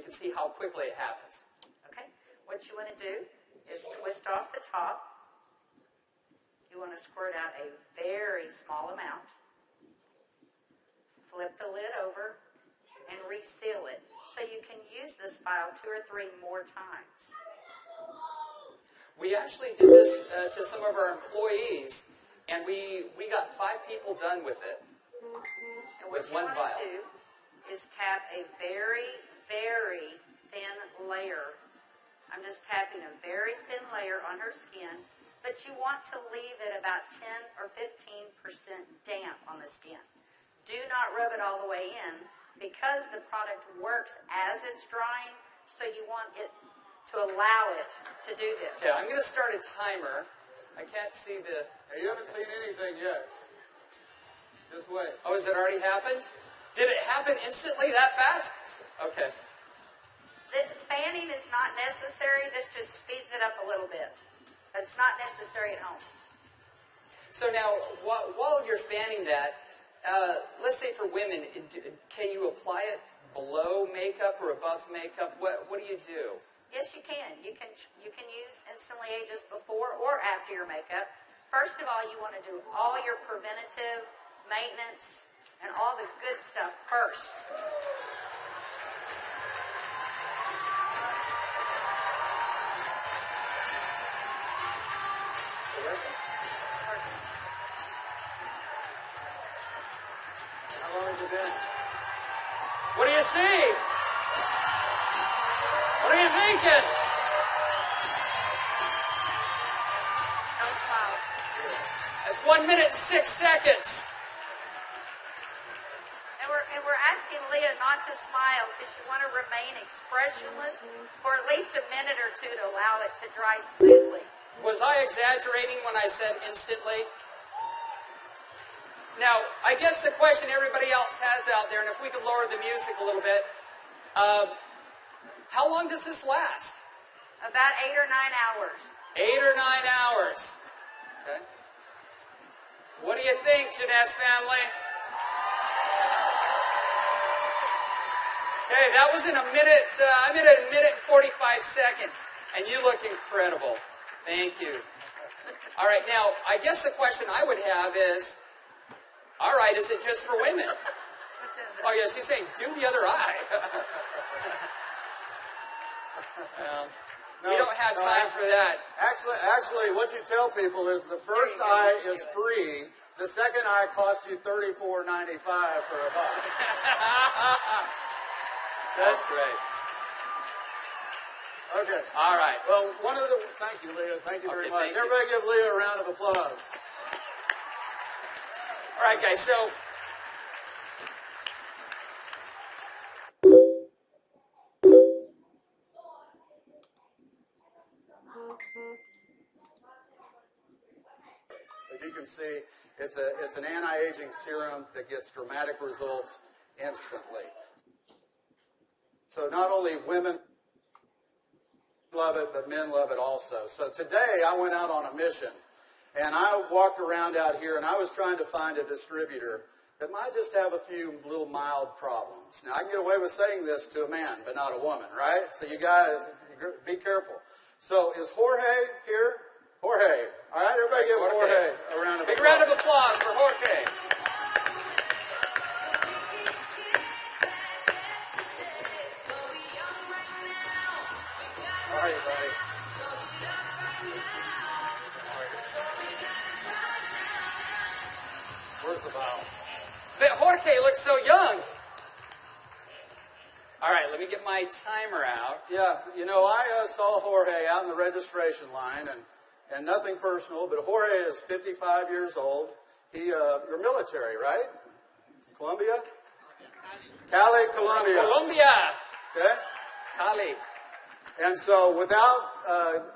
can see how quickly it happens. Okay. What you want to do is twist off the top. You want to squirt out a very small amount. Flip the lid over and reseal it so you can use this file 2 or 3 more times. We actually did this to some of our employees, and we got 5 people done with it. And what you want to do is tap a very, very thin layer. I'm just tapping a very thin layer on her skin, but you want to leave it about 10 or 15% damp on the skin. Do not rub it all the way in because the product works as it's drying, so you want it to allow it to do this. Yeah, I'm going to start a timer. I can't see the... Hey, you haven't seen anything yet. Just wait. Oh, has it already happened? Did it happen instantly that fast? Okay. The fanning is not necessary. This just speeds it up a little bit. It's not necessary at home. So now, while you're fanning that, let's say for women, can you apply it below makeup or above makeup? What do you do? Yes, you can. You can use Instantly Ages before or after your makeup. First of all, you want to do all your preventative maintenance and all the good stuff first. How long has it been? What do you see? What are you thinking? Don't smile. That's 1 minute and 6 seconds. And we're asking Leah not to smile because you want to remain expressionless for at least a minute or 2 to allow it to dry smoothly. Was I exaggerating when I said instantly? Now, I guess the question everybody else has out there, and if we could lower the music a little bit, how long does this last? About 8 or 9 hours. 8 or 9 hours. Okay. What do you think, Jeunesse family? Okay, that was in a minute. I'm in a minute and 45 seconds, and you look incredible. Thank you. All right, now, I guess the question I would have is, all right, is it just for women? Oh, yeah, she's saying, do the other eye. We don't have time for that. Actually, what you tell people is the first eye is free. The second eye costs you $34.95 for a buck. That's great. Okay. All right. Well, thank you, Leah. Thank you very much. Everybody give Leah a round of applause. All right, guys, so as you can see, it's an anti-aging serum that gets dramatic results instantly. So not only women love it, but men love it also. So today I went out on a mission, and I walked around out here, and I was trying to find a distributor that might just have a few little mild problems. Now, I can get away with saying this to a man, but not a woman, right? So you guys, be careful. So is Jorge here? Jorge. All right, everybody give Jorge a round of applause. Big round of applause for Jorge. How are you, buddy? Where's the vial? But Jorge looks so young. All right, let me get my timer out. Yeah, you know, I saw Jorge out in the registration line, and nothing personal, but Jorge is 55 years old. You're military, right? Colombia? Cali, Colombia. Colombia. Okay? Cali. And so without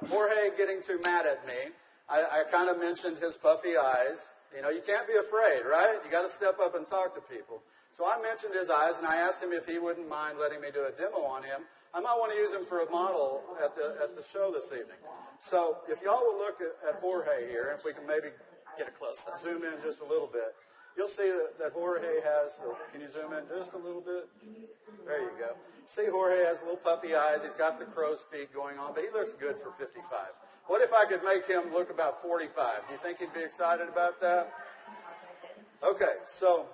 Jorge getting too mad at me, I kind of mentioned his puffy eyes. You know, you can't be afraid, right? You got to step up and talk to people. So I mentioned his eyes, and I asked him if he wouldn't mind letting me do a demo on him. I might want to use him for a model at the show this evening. So if y'all will look at Jorge here, if we can maybe get a close-up, zoom in just a little bit. you'll see that Jorge has, can you zoom in just a little bit? There you go. See, Jorge has little puffy eyes. He's got the crow's feet going on, but he looks good for 55. What if I could make him look about 45? Do you think he'd be excited about that? Okay, so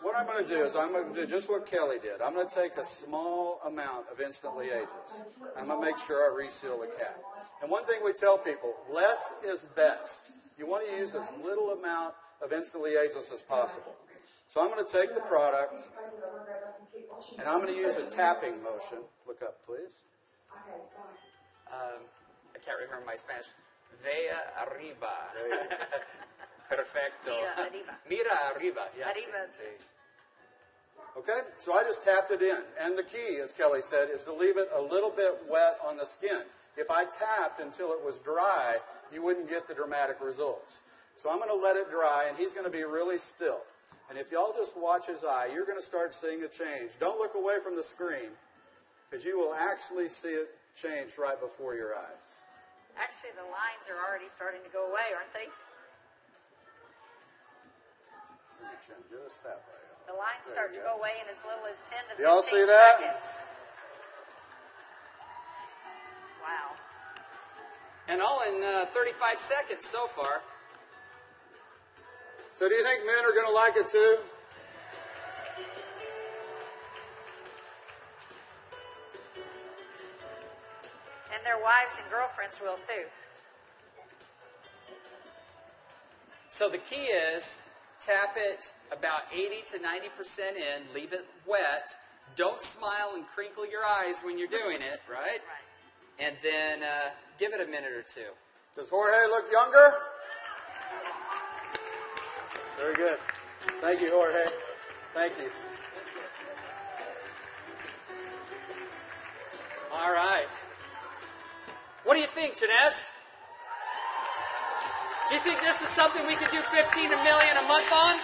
what I'm going to do is I'm going to do just what Kelly did. I'm going to take a small amount of Instantly Ageless. I'm going to make sure I reseal the cap. And one thing we tell people, less is best. You want to use as little amount of Instantly Ageless as possible. So I'm going to take the product, and I'm going to use a tapping motion. Look up, please. I can't remember my Spanish. Vea arriba. Perfecto. Mira arriba. Mira arriba. Yeah, Arriba. Okay, so I just tapped it in. And the key, as Kelly said, is to leave it a little bit wet on the skin. If I tapped until it was dry, you wouldn't get the dramatic results. So I'm going to let it dry, and he's going to be really still. And if y'all just watch his eye, you're going to start seeing a change. Don't look away from the screen, because you will actually see it change right before your eyes. Actually, the lines are already starting to go away, aren't they? Move your chin just that way. The lines There start you to go. go away in as little as 10 to 15 Y'all see that? seconds. Wow. And all in 35 seconds so far. So do you think men are going to like it too? And their wives and girlfriends will too. So the key is tap it about 80 to 90% in, leave it wet. Don't smile and crinkle your eyes when you're doing it, right? Right. And then give it a minute or two. Does Jorge look younger? Very good. Thank you, Jorge. Thank you. All right. What do you think, Janess? Do you think this is something we could do 15 million a month on?